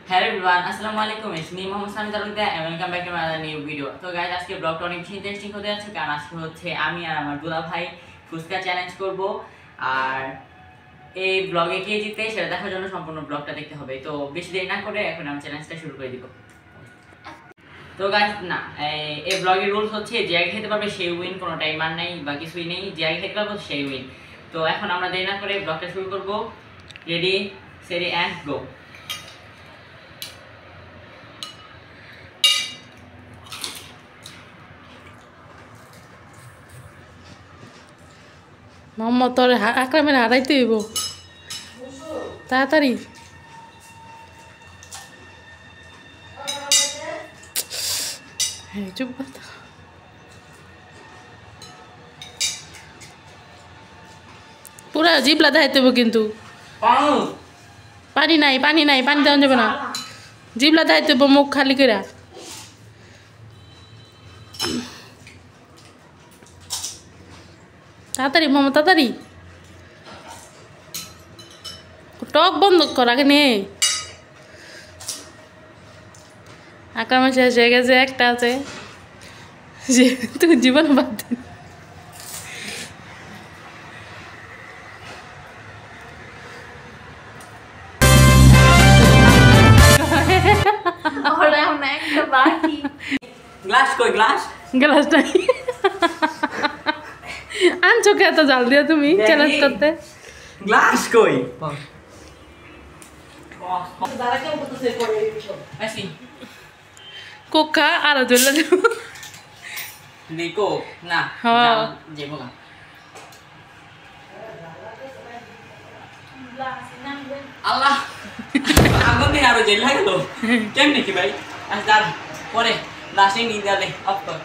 Hello everyone, আসসালামু আলাইকুম। It's me Mohammad Sami Talukdar and welcome back to another new video. তো guys আজকে ব্লগটা অনেক বেশি ইন্টারেস্টিং হতে যাচ্ছে কারণ আজকে হচ্ছে আমি আর আমার দুলা ভাই ফুচকা চ্যালেঞ্জ করব আর এই ব্লগে কে জিতে সেটা দেখার জন্য সম্পূর্ণ ব্লগটা দেখতে হবে। তো বেশি দেরি না করে এখন আমি চ্যালেঞ্জটা শুরু করে দিব। তো গাইস না এই ব্লগের রুলস হচ্ছে যে আগে খেতে পারবে সেই উইন, কোনো টাইমার নাই বা কিছুই নেই, যে আগে খেতে পারবো সেই উইন। তো এখন আমরা দেরি না করে ব্লগটা শুরু করব। রেডি সেরি অ্যান্ড গো। মোহাম্মদ তোর আকরামের হারাইতে হইব তাড়াতাড়ি। হ্যাঁ চুপ কথা। পুরা জিবলা দেখাইতে হইব কিন্তু। পানি নাই পানি নাই, পানি দেওয়া যাবে না। জিবলা দেখাইতে হইব, মুখ খালি করে। তাড়াতাড়ি মোহাম্মদ তাড়াতাড়ি। টক বন্ধ কর আগে নে। আক্রমণ শেষ হয়ে গেছে, একটা আছে যে তুই জীবন বাদ দিন। গ্লাস কই গ্লাস? গ্লাস নাই। আনছো কে এত জাল দিয়া তুমি চ্যালেঞ্জ করতে? গ্লাস কই? কোকা আরো জ্বললে নিকো না হ্যাঁ যেবো না। আল্লাহ আগুন দিয়ে আরো জেল লাগলো কেমনে কি ভাই? আচ্ছা দাঁড়া পরে লাস্টে নিয়ে যাবে অফ কর।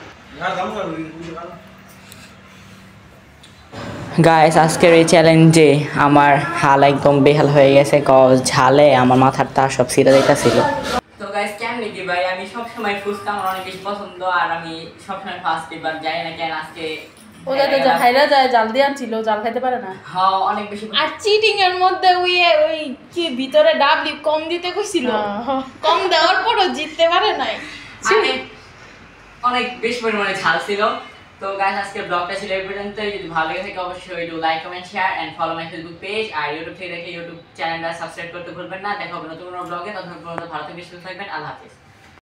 গাইস আজকের এই চ্যালেঞ্জে আমার হাল একদম বেহাল হয়ে গেছে, কজ ঝালে আমার মাথার তার সব ছিঁড়ে যাইতেছিল। তো গাইস কেমনে কি ভাই, আমি সবসময় ফুচকা আমার অনেক বেশি পছন্দ আর আমি সবসময় ফার্স্ট এবার যাই না কেন আজকে ওটা তো হাইরা যায়, জাল দিয়ে আনছিল, জাল খাইতে পারে না। হ্যাঁ অনেক বেশি। আর চিটিং এর মধ্যে ওই কি ভিতরে ডাবলি কম দিতে কইছিল, কম দেওয়ার পরও জিততে পারে নাই। অনেক বেশি পরিমাণে ঝাল ছিল। তো গাইস আজকে ব্লগটা ছিল এই পর্যন্তই। যদি ভালো লেগে থাকে অবশ্যই do like comment share and follow my Facebook page আর ইউটিউব থেকে দেখে ইউটিউব চ্যানেলটা সাবস্ক্রাইব করতে ভুলবেন না। দেখা হবে নতুন কোনো ব্লগে, ততক্ষণ পর্যন্ত ভালো থাকবেন সুস্থ থাকবেন। আল্লাহ হাফেজ।